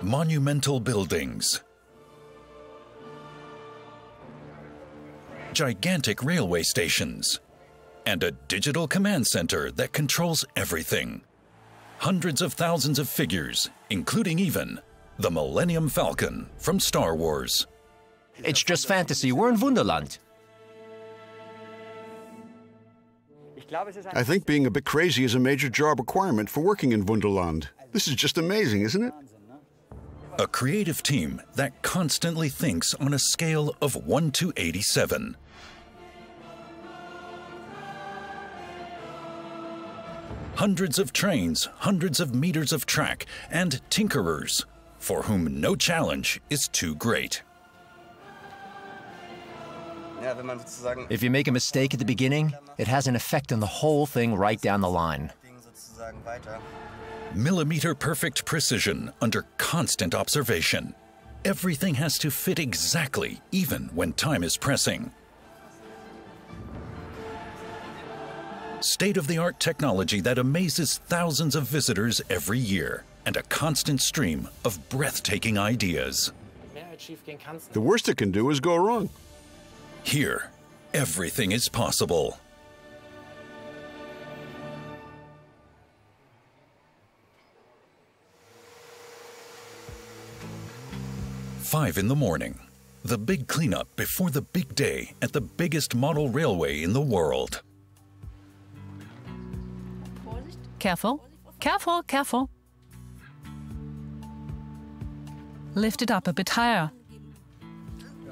Monumental buildings. Gigantic railway stations. And a digital command center that controls everything. Hundreds of thousands of figures, including even the Millennium Falcon from Star Wars. It's just fantasy. We're in Wunderland. I think being a bit crazy is a major job requirement for working in Wunderland. This is just amazing, isn't it? A creative team that constantly thinks on a scale of 1 to 87. Hundreds of trains, hundreds of meters of track, and tinkerers, for whom no challenge is too great. If you make a mistake at the beginning, it has an effect on the whole thing right down the line. Millimeter-perfect precision under constant observation. Everything has to fit exactly, even when time is pressing. State-of-the-art technology that amazes thousands of visitors every year, and a constant stream of breathtaking ideas. The worst it can do is go wrong. Here, everything is possible. Five in the morning. The big cleanup before the big day at the biggest model railway in the world. Careful, careful, careful. Lift it up a bit higher.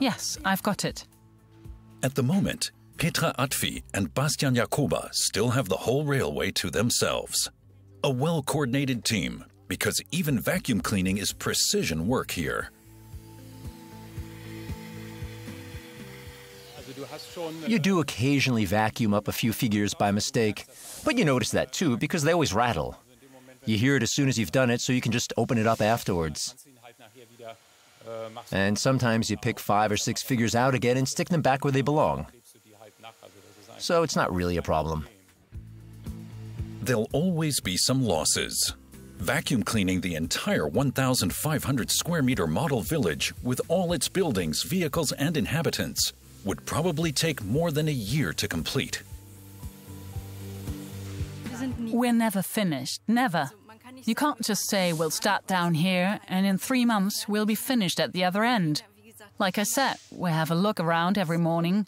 Yes, I've got it. At the moment, Petra Atvi and Bastian Jakoba still have the whole railway to themselves. A well-coordinated team, because even vacuum cleaning is precision work here. You do occasionally vacuum up a few figures by mistake, but you notice that too because they always rattle. You hear it as soon as you've done it, so you can just open it up afterwards. And sometimes you pick 5 or 6 figures out again and stick them back where they belong. So it's not really a problem. There'll always be some losses. Vacuum cleaning the entire 1,500 square meter model village with all its buildings, vehicles, and inhabitants would probably take more than a year to complete. We're never finished, never. You can't just say we'll start down here and in 3 months we'll be finished at the other end. Like I said, we have a look around every morning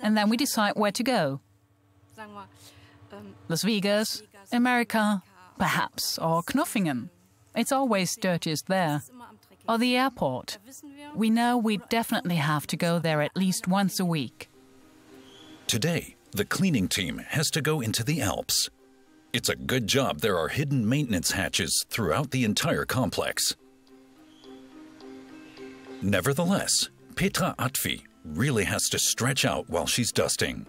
and then we decide where to go. Las Vegas, America, perhaps, or Knoffingen. It's always dirtiest there. Or the airport. We know we definitely have to go there at least once a week. Today, the cleaning team has to go into the Alps. It's a good job there are hidden maintenance hatches throughout the entire complex. Nevertheless, Petra Atvi really has to stretch out while she's dusting.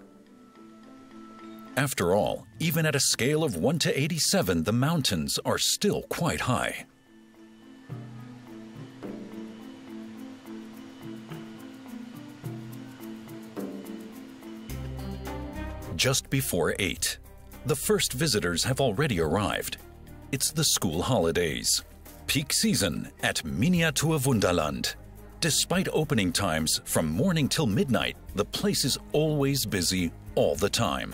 After all, even at a scale of 1 to 87, the mountains are still quite high. Just before 8. The first visitors have already arrived. It's the school holidays. Peak season at Miniatur Wunderland. Despite opening times from morning till midnight, the place is always busy all the time.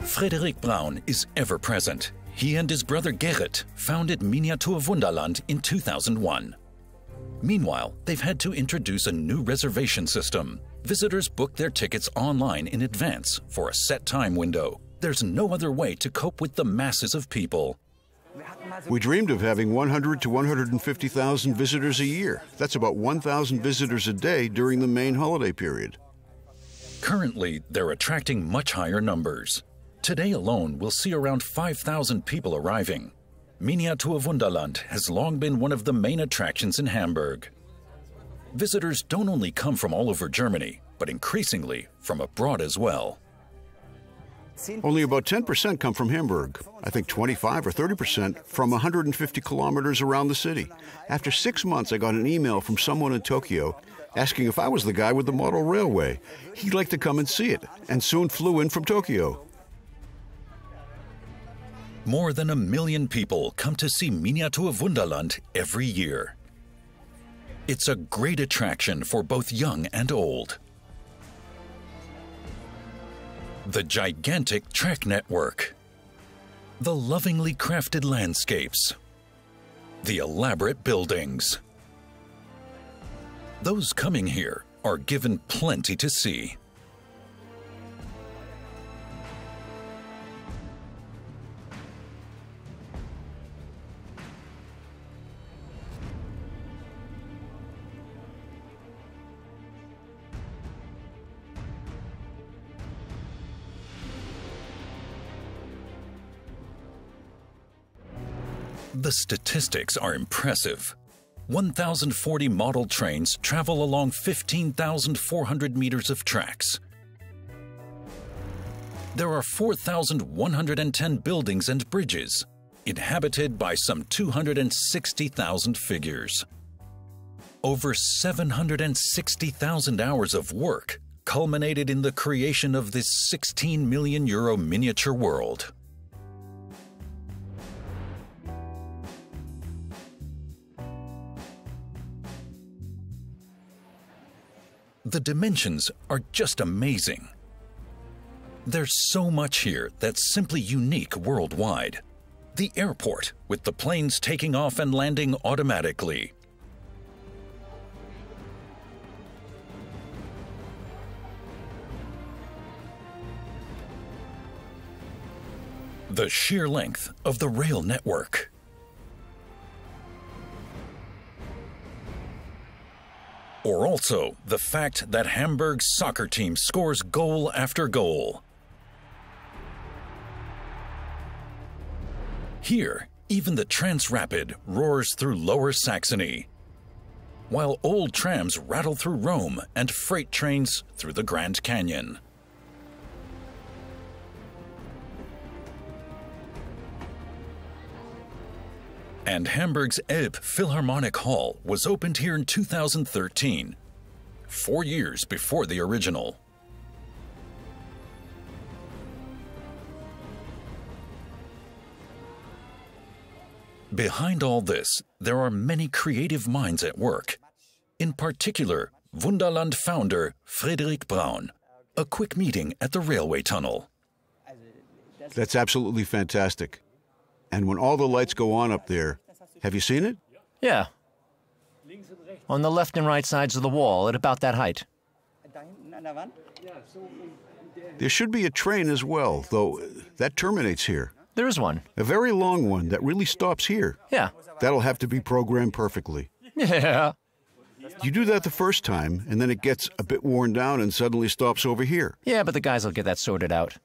Frederik Braun is ever present. He and his brother Gerrit founded Miniatur Wunderland in 2001. Meanwhile, they've had to introduce a new reservation system. Visitors book their tickets online in advance for a set time window. There's no other way to cope with the masses of people. We dreamed of having 100 to 150,000 visitors a year. That's about 1,000 visitors a day during the main holiday period. Currently, they're attracting much higher numbers. Today alone, we'll see around 5,000 people arriving. Miniatur Wunderland has long been one of the main attractions in Hamburg. Visitors don't only come from all over Germany, but increasingly from abroad as well. Only about 10% come from Hamburg. I think 25 or 30% from 150 kilometers around the city. After 6 months, I got an email from someone in Tokyo asking if I was the guy with the model railway. He'd like to come and see it, and soon flew in from Tokyo. More than 1 million people come to see Miniatur Wunderland every year. It's a great attraction for both young and old. The gigantic track network, the lovingly crafted landscapes, the elaborate buildings. Those coming here are given plenty to see. The statistics are impressive. 1,040 model trains travel along 15,400 meters of tracks. There are 4,110 buildings and bridges, inhabited by some 260,000 figures. Over 760,000 hours of work culminated in the creation of this 16 million euro miniature world. The dimensions are just amazing. There's so much here that's simply unique worldwide. The airport, with the planes taking off and landing automatically. The sheer length of the rail network. Or also the fact that Hamburg's soccer team scores goal after goal. Here, even the Transrapid roars through Lower Saxony, while old trams rattle through Rome and freight trains through the Grand Canyon. And Hamburg's Elb Philharmonic Hall was opened here in 2013, 4 years before the original. Behind all this, there are many creative minds at work. In particular, Wunderland founder Friedrich Braun. A quick meeting at the railway tunnel. That's absolutely fantastic. And when all the lights go on up there, have you seen it? Yeah. On the left and right sides of the wall at about that height. There should be a train as well, though that terminates here. There is one. A very long one that really stops here. Yeah. That'll have to be programmed perfectly. Yeah. You do that the first time, and then it gets a bit worn down and suddenly stops over here. Yeah, but the guys will get that sorted out.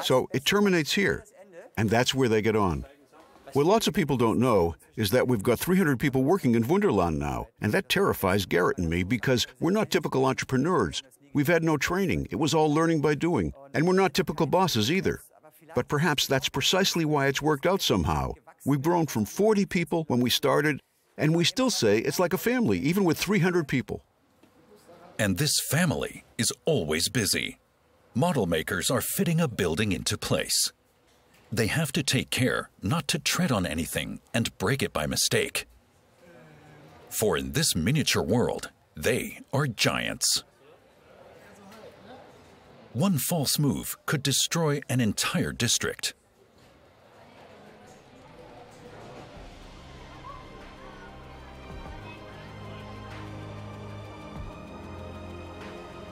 So it terminates here, and that's where they get on. What lots of people don't know is that we've got 300 people working in Wunderland now, and that terrifies Garrett and me because we're not typical entrepreneurs. We've had no training. It was all learning by doing, and we're not typical bosses either. But perhaps that's precisely why it's worked out somehow. We've grown from 40 people when we started, and we still say it's like a family, even with 300 people. And this family is always busy. Model makers are fitting a building into place. They have to take care not to tread on anything and break it by mistake. For in this miniature world, they are giants. One false move could destroy an entire district.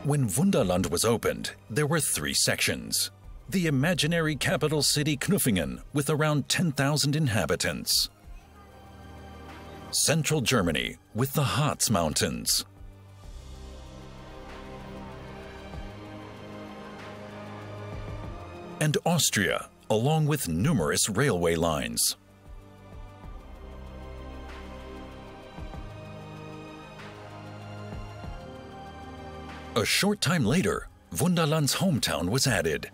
When Wunderland was opened, there were 3 sections. The imaginary capital city Knuffingen, with around 10,000 inhabitants. Central Germany, with the Harz Mountains. And Austria, along with numerous railway lines. A short time later, Wunderland's hometown was added,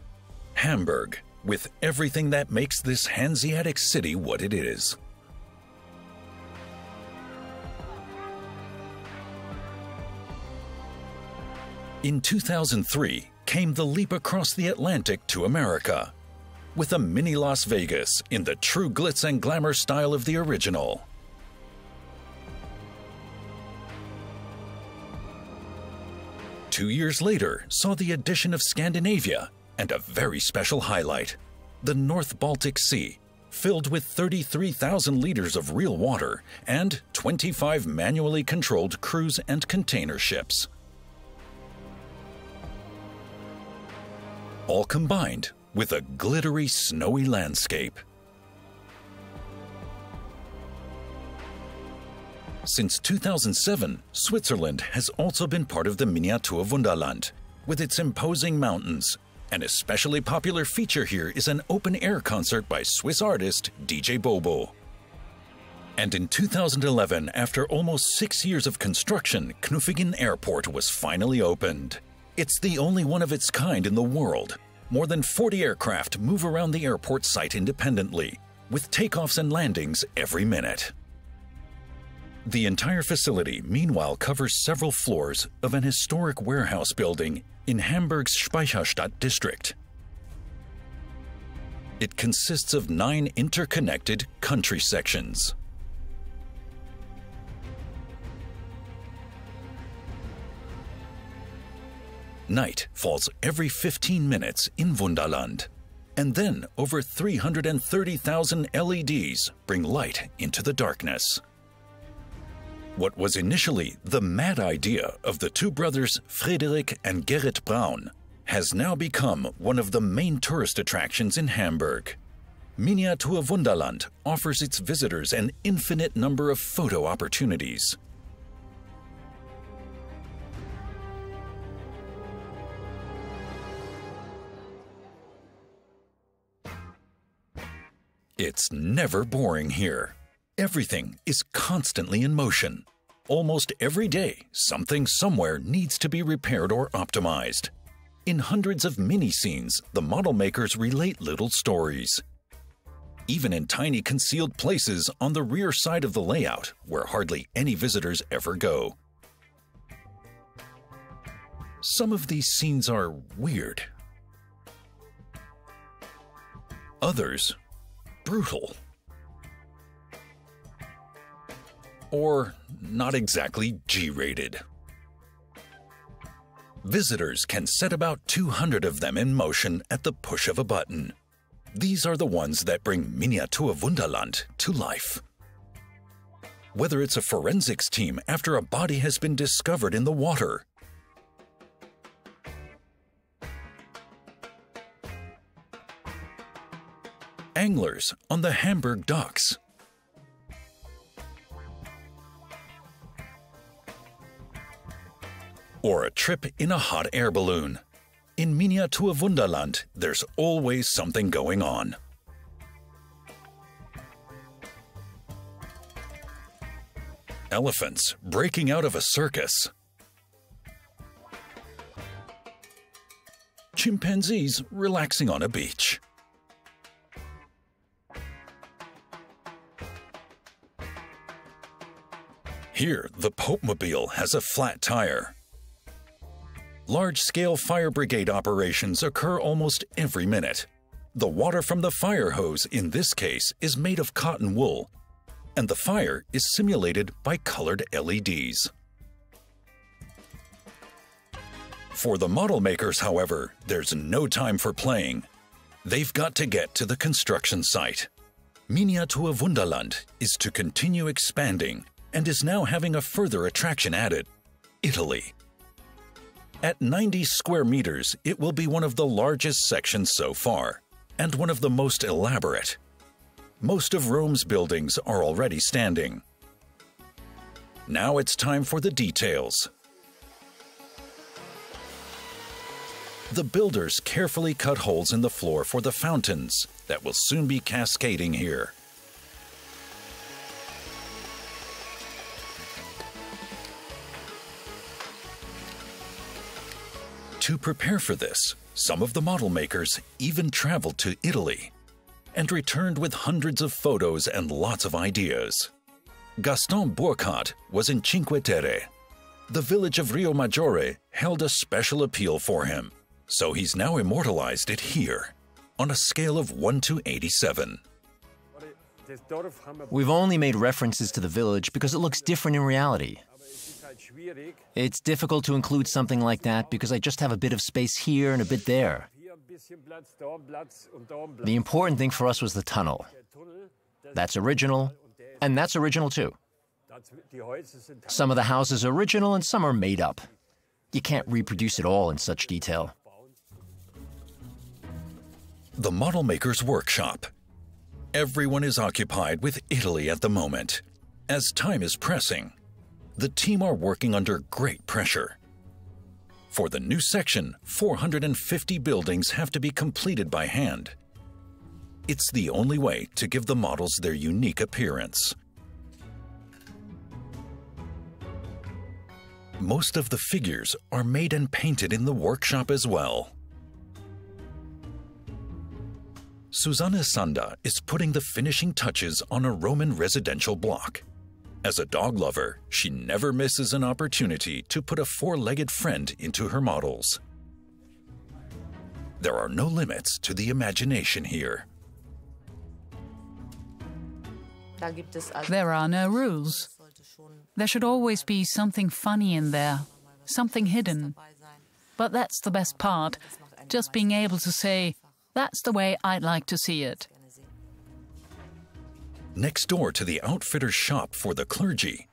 Hamburg, with everything that makes this Hanseatic city what it is. In 2003 came the leap across the Atlantic to America. with a mini Las Vegas in the true glitz and glamour style of the original. Two years later saw the addition of Scandinavia and a very special highlight, the North Baltic Sea, filled with 33,000 liters of real water and 25 manually controlled cruise and container ships. All combined with a glittery, snowy landscape. Since 2007, Switzerland has also been part of the Miniatur Wunderland, with its imposing mountains. An especially popular feature here is an open-air concert by Swiss artist DJ Bobo. And in 2011, after almost 6 years of construction, Knuffingen Airport was finally opened. It's the only one of its kind in the world. More than 40 aircraft move around the airport site independently, with takeoffs and landings every minute. The entire facility, meanwhile, covers several floors of an historic warehouse building in Hamburg's Speicherstadt district. It consists of 9 interconnected country sections. Night falls every 15 minutes in Wunderland, and then over 330,000 LEDs bring light into the darkness. What was initially the mad idea of the two brothers Friedrich and Gerrit Braun has now become one of the main tourist attractions in Hamburg. Miniatur Wunderland offers its visitors an infinite number of photo opportunities. It's never boring here. Everything is constantly in motion. Almost every day, something somewhere needs to be repaired or optimized. In hundreds of mini-scenes, the model makers relate little stories. Even in tiny concealed places on the rear side of the layout, where hardly any visitors ever go. Some of these scenes are weird. Others, brutal. Or not exactly G-rated. Visitors can set about 200 of them in motion at the push of a button. These are the ones that bring Miniatur Wunderland to life. Whether it's a forensics team after a body has been discovered in the water, anglers on the Hamburg docks, or a trip in a hot air balloon. In Miniatur Wunderland, there's always something going on. Elephants breaking out of a circus. Chimpanzees relaxing on a beach. Here, the Popemobile has a flat tire. Large-scale fire brigade operations occur almost every minute. The water from the fire hose, in this case, is made of cotton wool, and the fire is simulated by colored LEDs. For the model makers, however, there's no time for playing. They've got to get to the construction site. Miniatur Wunderland is to continue expanding and is now having a further attraction added: Italy. At 90 square meters, it will be one of the largest sections so far, and one of the most elaborate. Most of Rome's buildings are already standing. Now it's time for the details. The builders carefully cut holes in the floor for the fountains that will soon be cascading here. To prepare for this, some of the model makers even traveled to Italy and returned with hundreds of photos and lots of ideas. Gaston Burkhardt was in Cinque Terre. The village of Rio Maggiore held a special appeal for him, so he's now immortalized it here, on a scale of 1 to 87. We've only made references to the village because it looks different in reality. It's difficult to include something like that because I just have a bit of space here and a bit there. The important thing for us was the tunnel. That's original, and that's original too. Some of the houses are original and some are made up. You can't reproduce it all in such detail. The model maker's workshop. Everyone is occupied with Italy at the moment. As time is pressing, the team are working under great pressure. For the new section, 450 buildings have to be completed by hand. It's the only way to give the models their unique appearance. Most of the figures are made and painted in the workshop as well. Susanne Sander is putting the finishing touches on a Roman residential block. As a dog lover, she never misses an opportunity to put a four-legged friend into her models. There are no limits to the imagination here. There are no rules. There should always be something funny in there, something hidden. But that's the best part, just being able to say, that's the way I'd like to see it. Next door to the outfitter's shop for the clergy,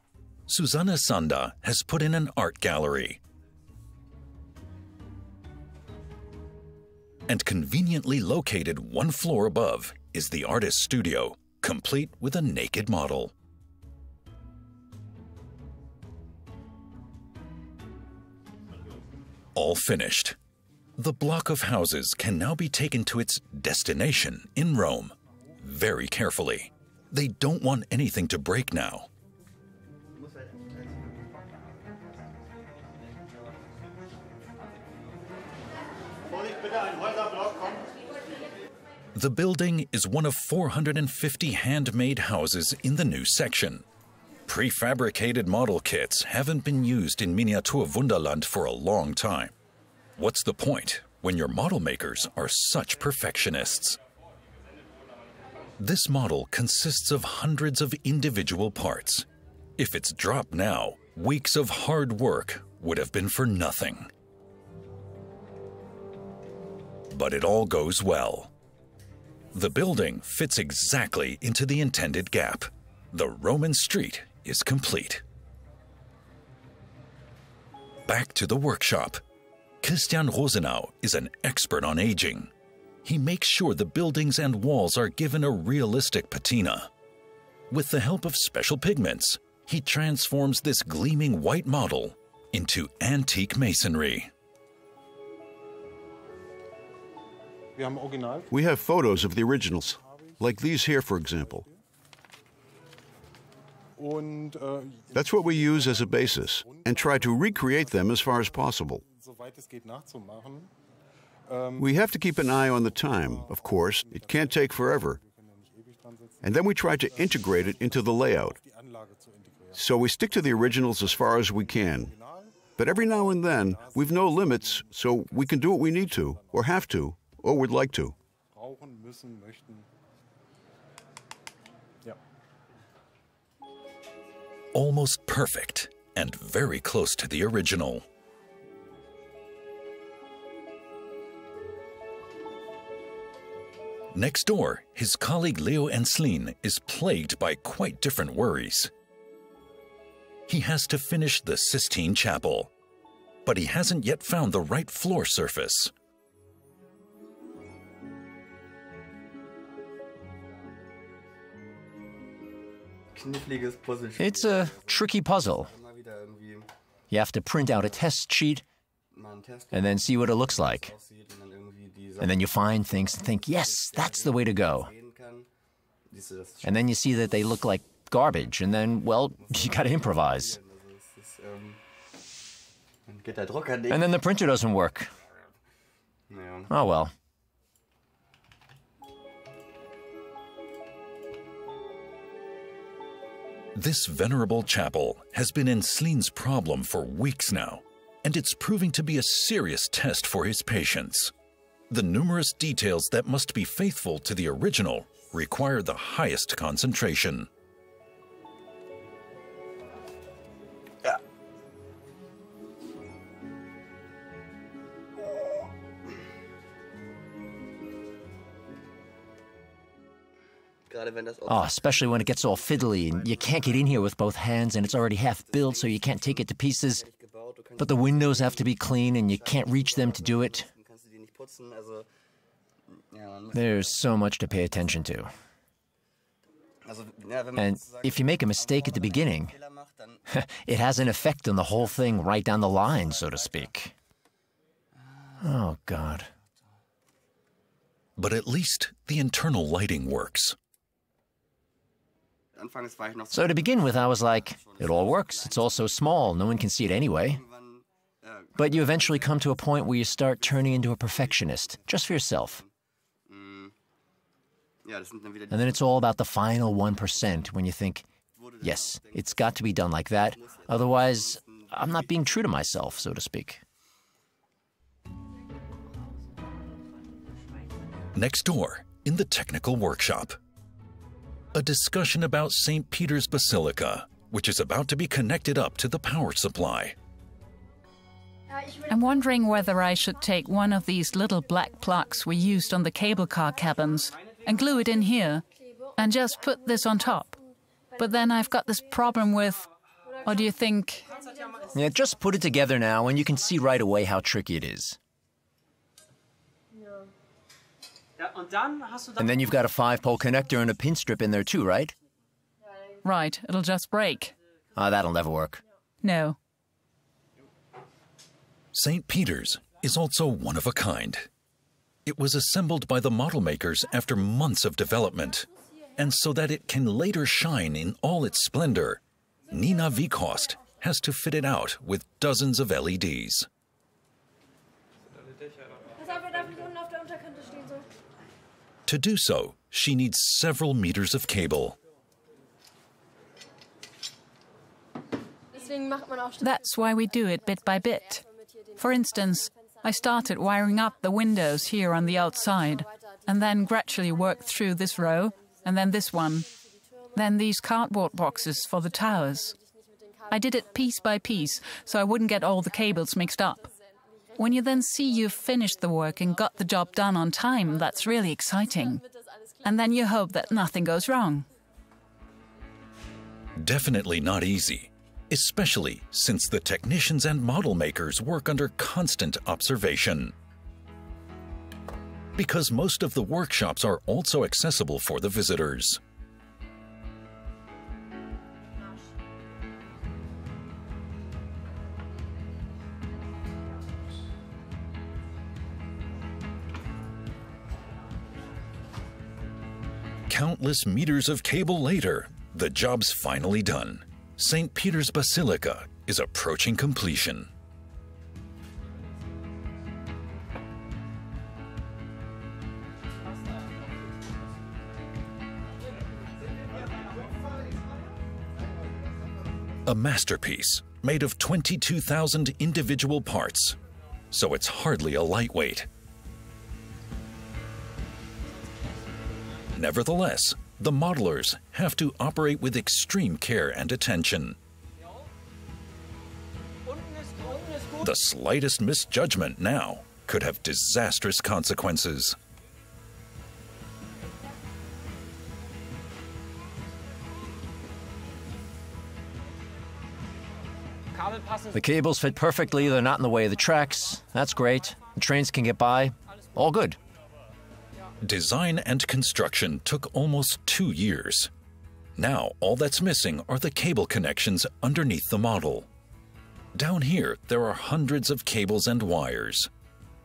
Susanne Sander has put in an art gallery. And conveniently located one floor above is the artist's studio, complete with a naked model. All finished. The block of houses can now be taken to its destination in Rome. Very carefully. They don't want anything to break now. The building is one of 450 handmade houses in the new section. Prefabricated model kits haven't been used in Miniatur Wunderland for a long time. What's the point when your model makers are such perfectionists? This model consists of hundreds of individual parts. If it's dropped now, weeks of hard work would have been for nothing. But it all goes well. The building fits exactly into the intended gap. The Roman street is complete. Back to the workshop. Christian Rosenau is an expert on aging. He makes sure the buildings and walls are given a realistic patina. With the help of special pigments, he transforms this gleaming white model into antique masonry. We have photos of the originals, like these here, for example. That's what we use as a basis, and try to recreate them as far as possible. We have to keep an eye on the time, of course. It can't take forever. And then we try to integrate it into the layout. So we stick to the originals as far as we can. But every now and then, we've no limits, so we can do what we need to, or have to, or would like to. Almost perfect, and very close to the original. Next door, his colleague Leo Enslin is plagued by quite different worries. He has to finish the Sistine Chapel, but he hasn't yet found the right floor surface. It's a tricky puzzle. You have to print out a test sheet and then see what it looks like. And then you find things and think, yes, that's the way to go. And then you see that they look like garbage, and then, well, you gotta improvise. And then the printer doesn't work. Oh well. This venerable chapel has been Enslin's problem for weeks now, and it's proving to be a serious test for his patience. The numerous details that must be faithful to the original require the highest concentration. Oh, especially when it gets all fiddly and you can't get in here with both hands and it's already half built, so you can't take it to pieces. But the windows have to be clean and you can't reach them to do it. There's so much to pay attention to. And if you make a mistake at the beginning, it has an effect on the whole thing right down the line, so to speak. Oh, God. But at least the internal lighting works. So to begin with, I was like, it all works. It's all so small, no one can see it anyway. But you eventually come to a point where you start turning into a perfectionist, just for yourself. And then it's all about the final 1% when you think, yes, it's got to be done like that. Otherwise, I'm not being true to myself, so to speak. Next door, in the technical workshop, a discussion about St. Peter's Basilica, which is about to be connected up to the power supply. I'm wondering whether I should take one of these little black plugs we used on the cable car cabins and glue it in here and just put this on top. But then I've got this problem with, what do you think? Yeah, just put it together now and you can see right away how tricky it is. And then you've got a 5-pole connector and a pin strip in there too, right? Right, it'll just break. That'll never work. No. St. Peter's is also one of a kind. It was assembled by the model makers after months of development, and so that it can later shine in all its splendor, Nina Wieghorst has to fit it out with dozens of LEDs. To do so, she needs several meters of cable. That's why we do it bit by bit. For instance, I started wiring up the windows here on the outside, and then gradually worked through this row, and then this one, then these cardboard boxes for the towers. I did it piece by piece, so I wouldn't get all the cables mixed up. When you then see you've finished the work and got the job done on time, that's really exciting. And then you hope that nothing goes wrong. Definitely not easy, especially since the technicians and model makers work under constant observation. Because most of the workshops are also accessible for the visitors. Countless meters of cable later, the job's finally done. St. Peter's Basilica is approaching completion. A masterpiece made of 22,000 individual parts, so it's hardly a lightweight. Nevertheless, the modelers have to operate with extreme care and attention. The slightest misjudgment now could have disastrous consequences. The cables fit perfectly, they're not in the way of the tracks. That's great. The trains can get by. All good. Design and construction took almost 2 years. Now all that's missing are the cable connections underneath the model. Down here, there are hundreds of cables and wires.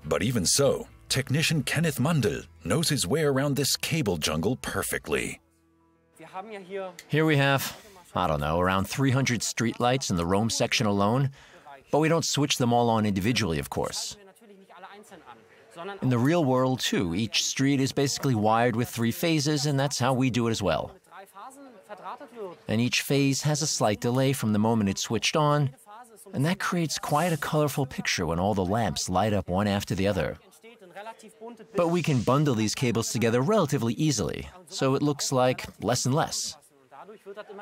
But even so, technician Kenneth Mundel knows his way around this cable jungle perfectly. Here we have, I don't know, around 300 streetlights in the Rome section alone, but we don't switch them all on individually, of course. In the real world, too, each street is basically wired with 3 phases, and that's how we do it as well. And each phase has a slight delay from the moment it's switched on, and that creates quite a colorful picture when all the lamps light up one after the other. But we can bundle these cables together relatively easily, so it looks like less and less.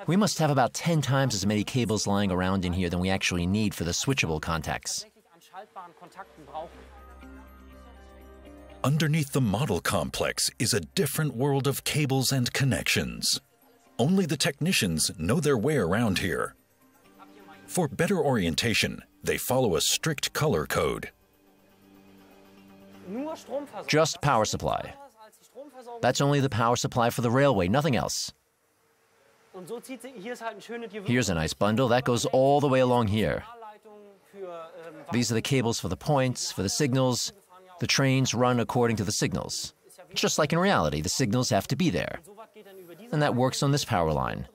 We must have about 10 times as many cables lying around in here than we actually need for the switchable contacts. Underneath the model complex is a different world of cables and connections. Only the technicians know their way around here. For better orientation, they follow a strict color code. Just power supply. That's only the power supply for the railway, nothing else. Here's a nice bundle that goes all the way along here. These are the cables for the points, for the signals. The trains run according to the signals. Just like in reality, the signals have to be there. And that works on this power line.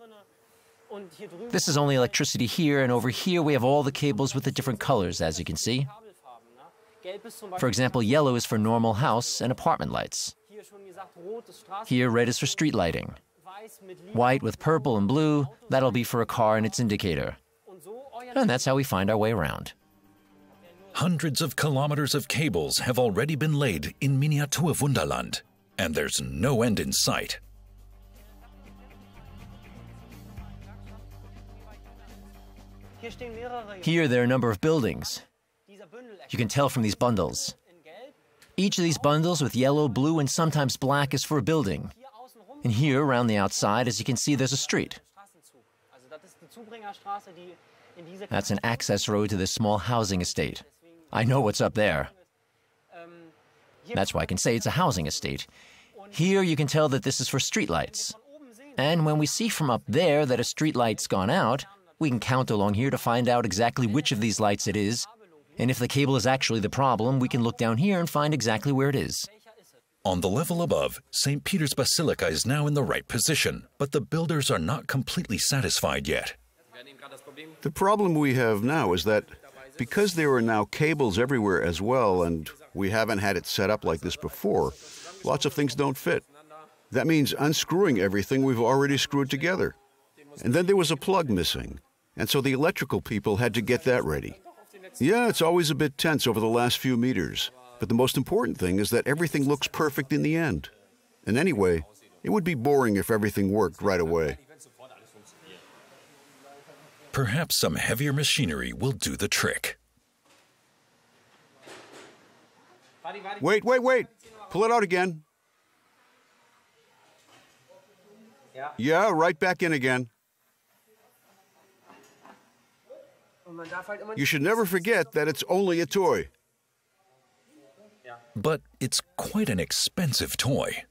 This is only electricity here, and over here we have all the cables with the different colors, as you can see. For example, yellow is for normal house and apartment lights. Here, red is for street lighting. White with purple and blue, that'll be for a car and its indicator. And that's how we find our way around. Hundreds of kilometers of cables have already been laid in Miniatur Wunderland, and there's no end in sight. Here there are a number of buildings. You can tell from these bundles. Each of these bundles with yellow, blue, and sometimes black is for a building. And here, around the outside, as you can see, there's a street. That's an access road to this small housing estate. I know what's up there. That's why I can say it's a housing estate. Here you can tell that this is for streetlights. And when we see from up there that a streetlight's gone out, we can count along here to find out exactly which of these lights it is. And if the cable is actually the problem, we can look down here and find exactly where it is. On the level above, St. Peter's Basilica is now in the right position, but the builders are not completely satisfied yet. The problem we have now is that because there are now cables everywhere as well, and we haven't had it set up like this before, lots of things don't fit. That means unscrewing everything we've already screwed together. And then there was a plug missing, and so the electrical people had to get that ready. Yeah, it's always a bit tense over the last few meters, but the most important thing is that everything looks perfect in the end. And anyway, it would be boring if everything worked right away. Perhaps some heavier machinery will do the trick. Wait! Pull it out again. Yeah, right back in again. You should never forget that it's only a toy. But it's quite an expensive toy.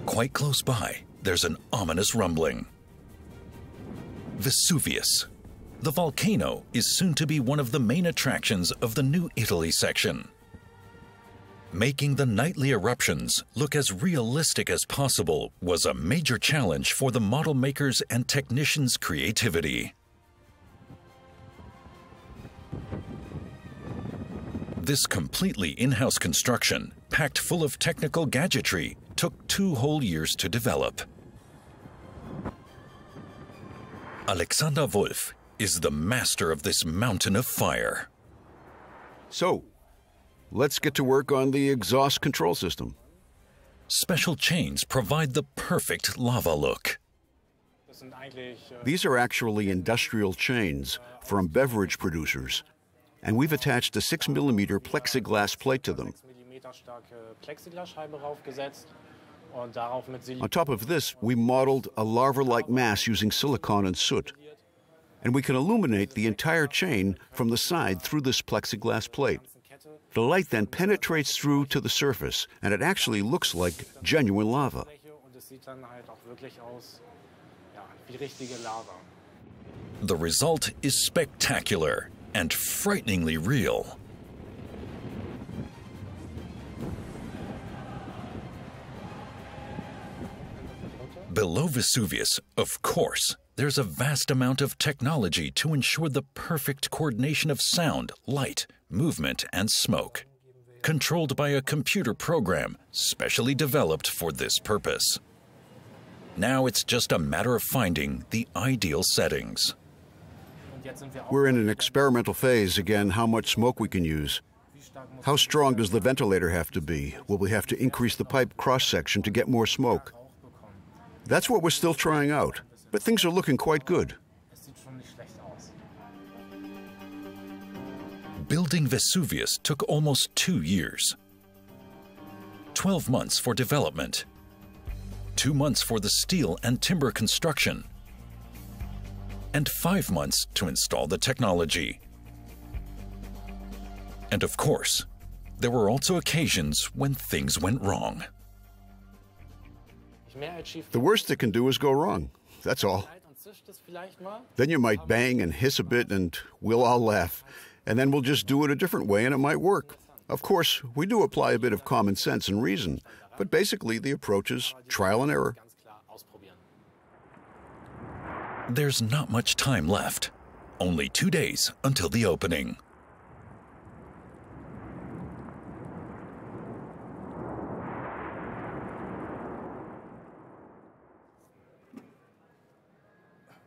Quite close by, there's an ominous rumbling. Vesuvius. The volcano is soon to be one of the main attractions of the New Italy section. Making the nightly eruptions look as realistic as possible was a major challenge for the model makers and technicians' creativity. This completely in-house construction, packed full of technical gadgetry, took 2 whole years to develop. Alexander Wolf is the master of this mountain of fire. So, let's get to work on the exhaust control system. Special chains provide the perfect lava look. These are actually industrial chains from beverage producers, and we've attached a 6mm plexiglass plate to them. On top of this, we modeled a lava-like mass using silicon and soot, and we can illuminate the entire chain from the side through this plexiglass plate. The light then penetrates through to the surface, and it actually looks like genuine lava. The result is spectacular and frighteningly real. Below Vesuvius, of course, there's a vast amount of technology to ensure the perfect coordination of sound, light, movement, and smoke, controlled by a computer program specially developed for this purpose. Now it's just a matter of finding the ideal settings. We're in an experimental phase. Again, how much smoke we can use. How strong does the ventilator have to be? Will we have to increase the pipe cross-section to get more smoke? That's what we're still trying out, but things are looking quite good. Building Vesuvius took almost 2 years. 12 months for development, 2 months for the steel and timber construction, and 5 months to install the technology. And of course, there were also occasions when things went wrong. The worst it can do is go wrong. That's all. Then you might bang and hiss a bit and we'll all laugh. And then we'll just do it a different way and it might work. Of course, we do apply a bit of common sense and reason, but basically the approach is trial and error. There's not much time left. Only 2 days until the opening.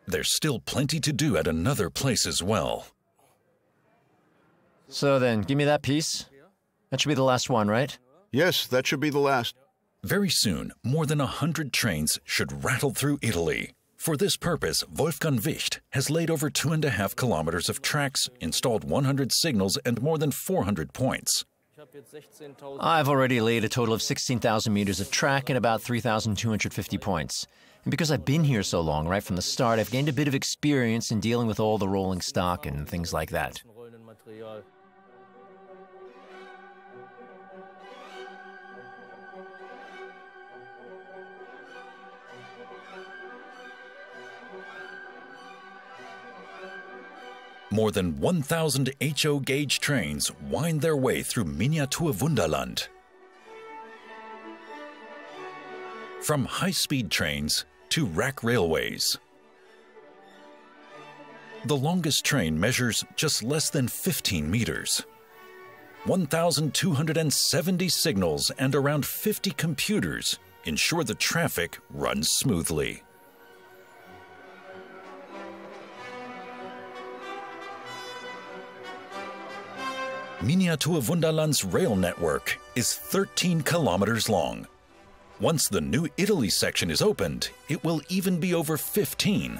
There's still plenty to do at another place as well. So then, give me that piece. That should be the last one, right? Yes, that should be the last. Very soon, more than 100 trains should rattle through Italy. For this purpose, Wolfgang Wicht has laid over 2.5 kilometers of tracks, installed 100 signals, and more than 400 points. I've already laid a total of 16,000 meters of track and about 3,250 points. And because I've been here so long, right from the start, I've gained a bit of experience in dealing with all the rolling stock and things like that. More than 1,000 HO gauge trains wind their way through Miniatur Wunderland. From high-speed trains to rack railways. The longest train measures just less than 15 meters. 1,270 signals and around 50 computers ensure the traffic runs smoothly. Miniatur Wunderland's rail network is 13 kilometers long. Once the new Italy section is opened, it will even be over 15.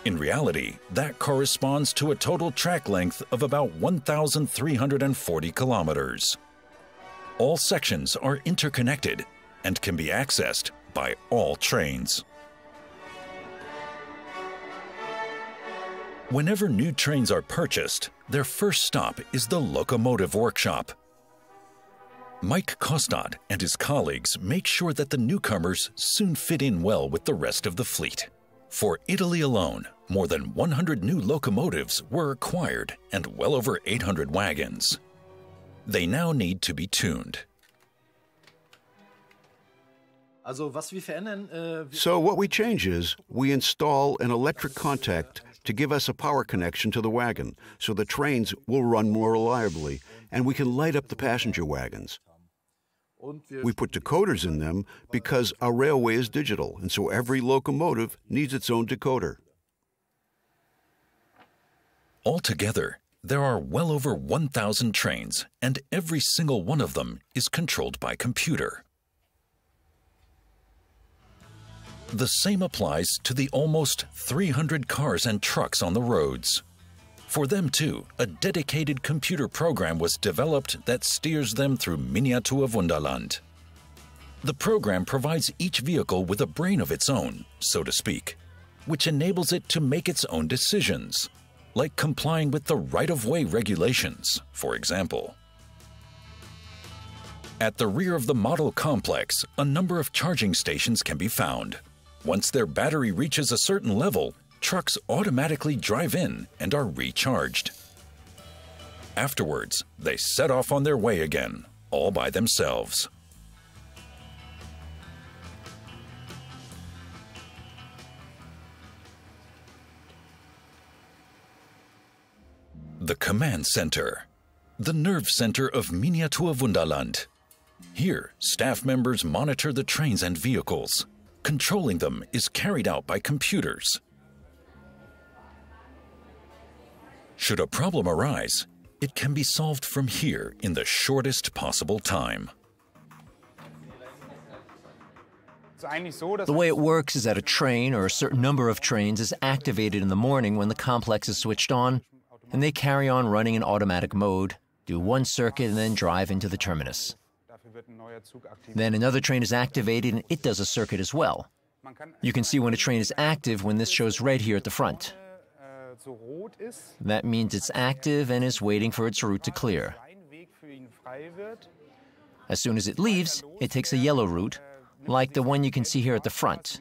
In reality, that corresponds to a total track length of about 1,340 kilometers. All sections are interconnected and can be accessed by all trains. Whenever new trains are purchased, their first stop is the Locomotive Workshop. Mike Kostad and his colleagues make sure that the newcomers soon fit in well with the rest of the fleet. For Italy alone, more than 100 new locomotives were acquired and well over 800 wagons. They now need to be tuned. So what we change is we install an electric contact to give us a power connection to the wagon, so the trains will run more reliably, and we can light up the passenger wagons. We put decoders in them because our railway is digital, and so every locomotive needs its own decoder. Altogether, there are well over 1,000 trains, and every single one of them is controlled by computer. The same applies to the almost 300 cars and trucks on the roads. For them too, a dedicated computer program was developed that steers them through Miniatur Wunderland. The program provides each vehicle with a brain of its own, so to speak, which enables it to make its own decisions, like complying with the right-of-way regulations, for example. At the rear of the model complex, a number of charging stations can be found. Once their battery reaches a certain level, trucks automatically drive in and are recharged. Afterwards, they set off on their way again, all by themselves. The command center, the nerve center of Miniatur Wunderland. Here, staff members monitor the trains and vehicles. Controlling them is carried out by computers. Should a problem arise, it can be solved from here in the shortest possible time. The way it works is that a train or a certain number of trains is activated in the morning when the complex is switched on, and they carry on running in automatic mode, do one circuit, and then drive into the terminus. Then another train is activated and it does a circuit as well. You can see when a train is active when this shows red here at the front. That means it's active and is waiting for its route to clear. As soon as it leaves, it takes a yellow route, like the one you can see here at the front.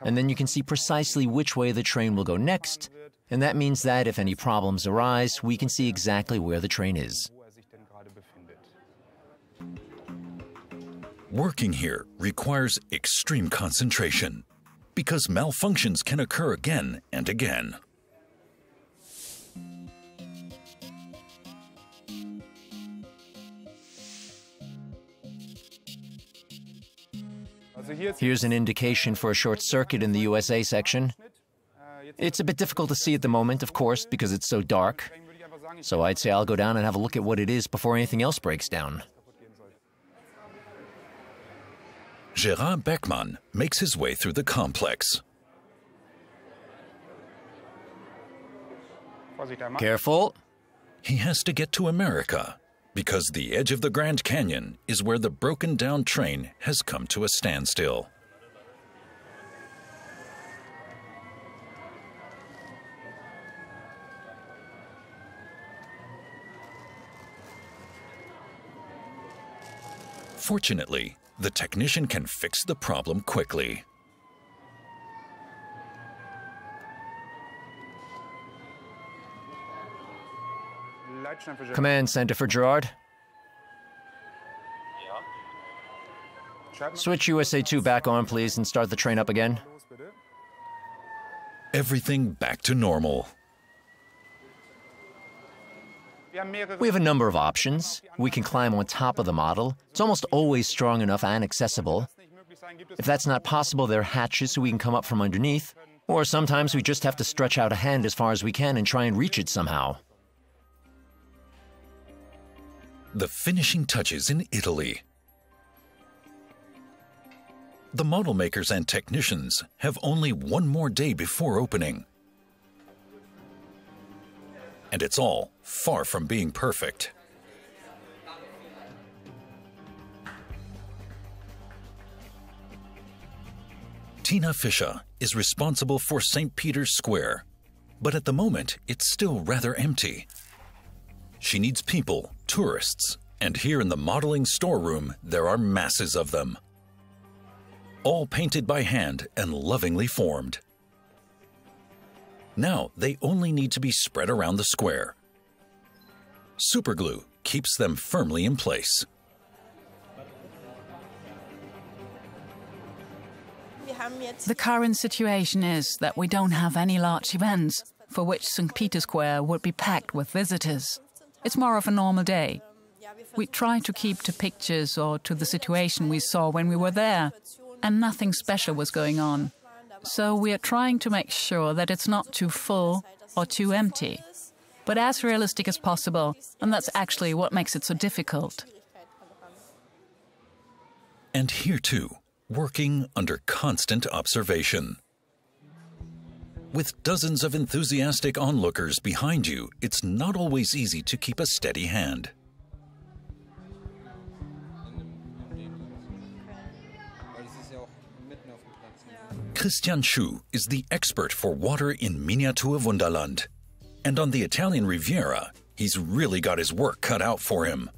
And then you can see precisely which way the train will go next, and that means that if any problems arise, we can see exactly where the train is. Working here requires extreme concentration because malfunctions can occur again and again. Here's an indication for a short circuit in the USA section. It's a bit difficult to see at the moment, of course, because it's so dark. So I'd say I'll go down and have a look at what it is before anything else breaks down. Gerard Beckmann makes his way through the complex. Careful. He has to get to America because the edge of the Grand Canyon is where the broken-down train has come to a standstill. Fortunately, the technician can fix the problem quickly. Command center for Gerard. Switch USA 2 back on, please, and start the train up again. Everything back to normal. We have a number of options. We can climb on top of the model. It's almost always strong enough and accessible. If that's not possible, there are hatches so we can come up from underneath. Or sometimes we just have to stretch out a hand as far as we can and try and reach it somehow. The finishing touches in Italy. The model makers and technicians have only one more day before opening. And it's all far from being perfect. Tina Fischer is responsible for St. Peter's Square, but at the moment it's still rather empty. She needs people, tourists, and here in the modeling storeroom there are masses of them. All painted by hand and lovingly formed. Now they only need to be spread around the square. Superglue keeps them firmly in place. The current situation is that we don't have any large events for which St. Peter's Square would be packed with visitors. It's more of a normal day. We try to keep to pictures or to the situation we saw when we were there, and nothing special was going on. So we are trying to make sure that it's not too full or too empty, but as realistic as possible, and that's actually what makes it so difficult. And here too, working under constant observation. With dozens of enthusiastic onlookers behind you, it's not always easy to keep a steady hand. Christian Schuh is the expert for water in Miniatur Wunderland. And on the Italian Riviera, he's really got his work cut out for him.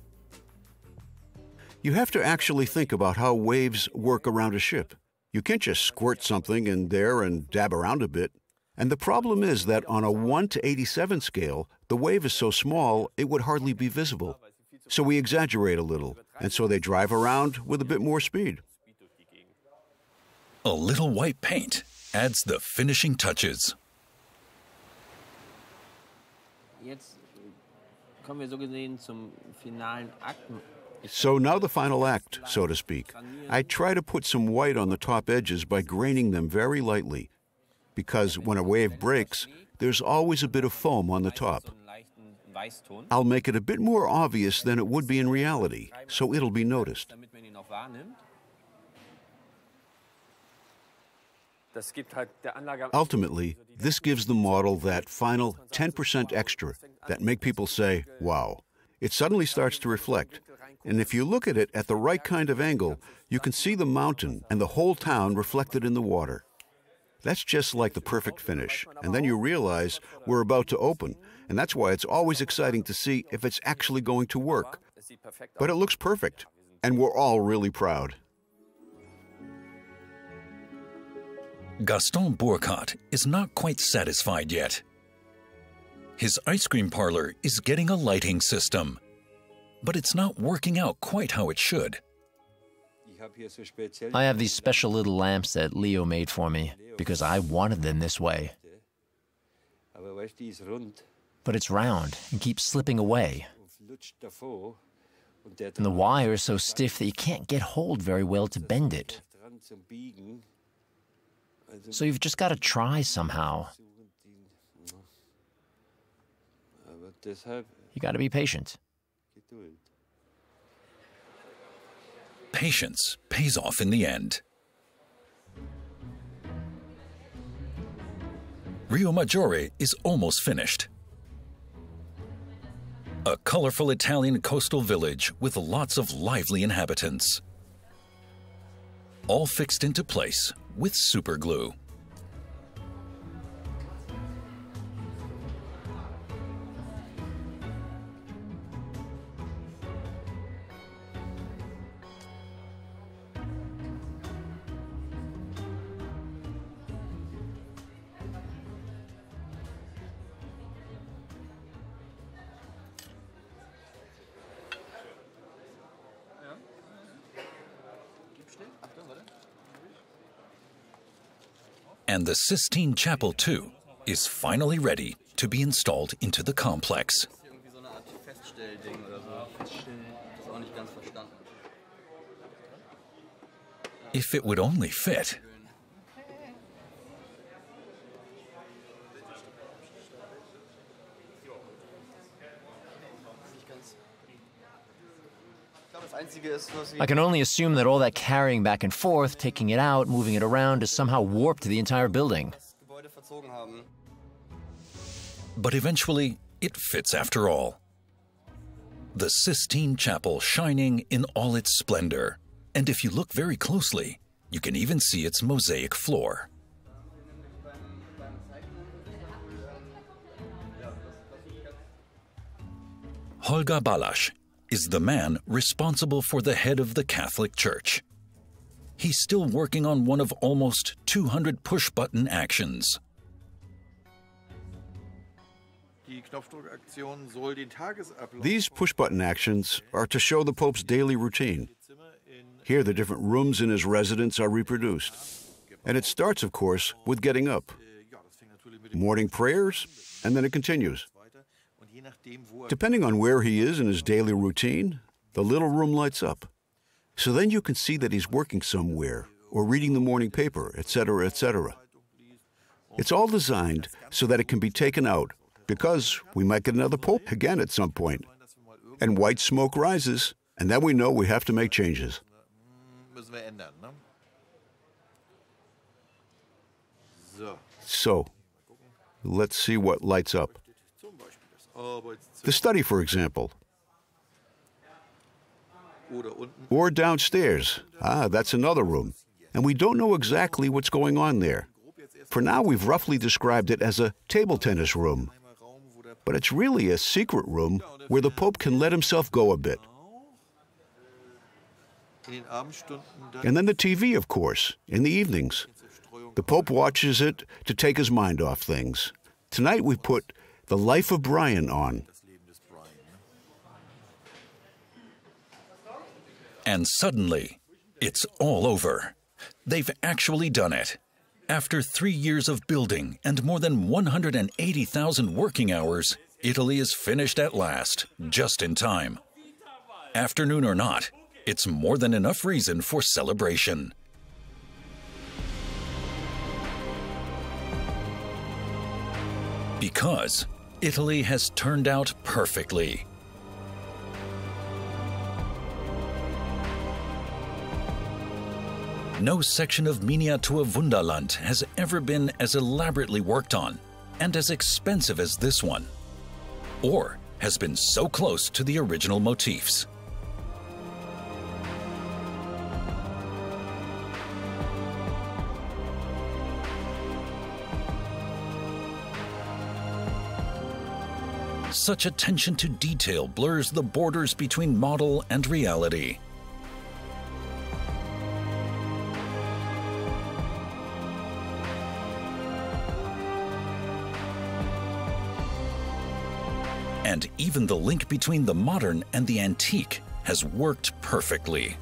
You have to actually think about how waves work around a ship. You can't just squirt something in there and dab around a bit. And the problem is that on a 1 to 87 scale, the wave is so small it would hardly be visible. So we exaggerate a little, and so they drive around with a bit more speed. A little white paint adds the finishing touches. So now the final act, so to speak. I try to put some white on the top edges by graining them very lightly. because when a wave breaks, there's always a bit of foam on the top. I'll make it a bit more obvious than it would be in reality, so it'll be noticed. Ultimately, this gives the model that final 10% extra that make people say, wow. It suddenly starts to reflect. And if you look at it at the right kind of angle, you can see the mountain and the whole town reflected in the water. That's just like the perfect finish. And then you realize we're about to open. And that's why it's always exciting to see if it's actually going to work. But it looks perfect. And we're all really proud. Gaston Burkhardt is not quite satisfied yet. His ice cream parlor is getting a lighting system, but it's not working out quite how it should. I have these special little lamps that Leo made for me because I wanted them this way. But it's round and keeps slipping away. And the wire is so stiff that you can't get hold very well to bend it. So you've just got to try somehow. You got to be patient. Patience pays off in the end. Rio Maggiore is almost finished. A colorful Italian coastal village with lots of lively inhabitants. All fixed into place with super glue. And the Sistine Chapel, too, is finally ready to be installed into the complex. If it would only fit. I can only assume that all that carrying back and forth, taking it out, moving it around, has somehow warped the entire building. But eventually, it fits after all. The Sistine Chapel shining in all its splendor. And if you look very closely, you can even see its mosaic floor. Holger Balasch is the man responsible for the head of the Catholic Church. He's still working on one of almost 200 push-button actions. These push-button actions are to show the Pope's daily routine. Here, the different rooms in his residence are reproduced. And it starts, of course, with getting up. Morning prayers, and then it continues. Depending on where he is in his daily routine, the little room lights up. So then you can see that he's working somewhere, or reading the morning paper, etc., etc. It's all designed so that it can be taken out, because we might get another Pope again at some point. And white smoke rises, and then we know we have to make changes. So, let's see what lights up. The study, for example. Or downstairs. That's another room. And we don't know exactly what's going on there. For now, we've roughly described it as a table tennis room. But it's really a secret room where the Pope can let himself go a bit. And then the TV, of course, in the evenings. The Pope watches it to take his mind off things. Tonight we put The Life of Brian on. And suddenly, it's all over. They've actually done it. After 3 years of building and more than 180,000 working hours, Italy is finished at last, just in time. Afternoon or not, it's more than enough reason for celebration. Because Italy has turned out perfectly. No section of Miniatur Wunderland has ever been as elaborately worked on and as expensive as this one, or has been so close to the original motifs. Such attention to detail blurs the borders between model and reality. And even the link between the modern and the antique has worked perfectly.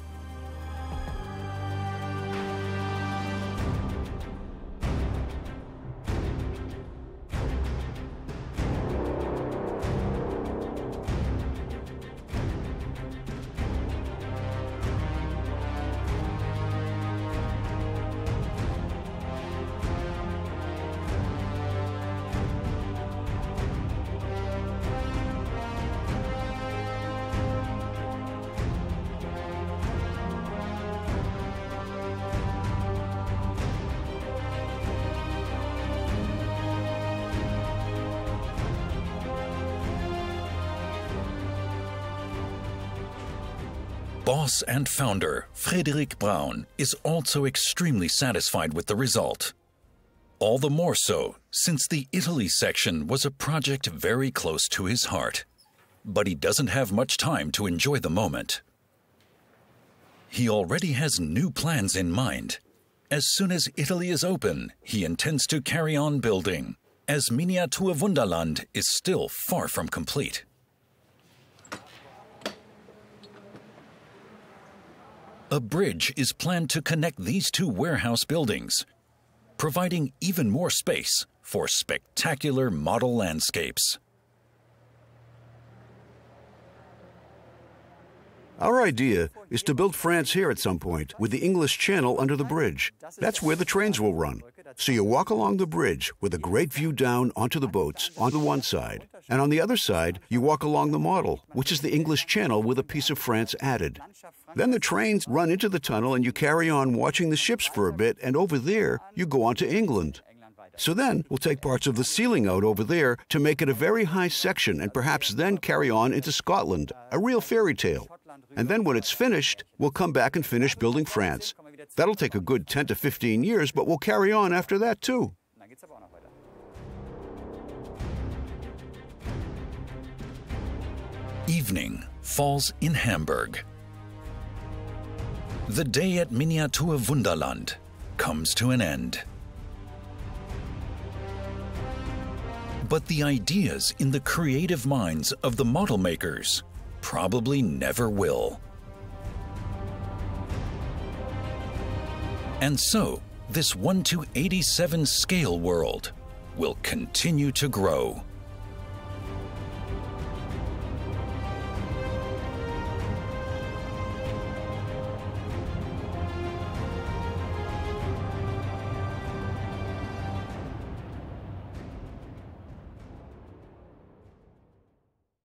Boss and founder Frederick Braun is also extremely satisfied with the result. All the more so since the Italy section was a project very close to his heart. But he doesn't have much time to enjoy the moment. He already has new plans in mind. As soon as Italy is open, he intends to carry on building, as Miniatur Wunderland is still far from complete. A bridge is planned to connect these two warehouse buildings, providing even more space for spectacular model landscapes. Our idea is to build France here at some point, with the English Channel under the bridge. That's where the trains will run. So you walk along the bridge with a great view down onto the boats on the one side, and on the other side, you walk along the model, which is the English Channel with a piece of France added. Then the trains run into the tunnel and you carry on watching the ships for a bit, and over there, you go on to England. So then, we'll take parts of the ceiling out over there to make it a very high section, and perhaps then carry on into Scotland, a real fairy tale. And then when it's finished, we'll come back and finish building France. That'll take a good 10 to 15 years, but we'll carry on after that too. Evening falls in Hamburg. The day at Miniatur Wunderland comes to an end. But the ideas in the creative minds of the model makers probably never will. And so, this 1:87 scale world will continue to grow.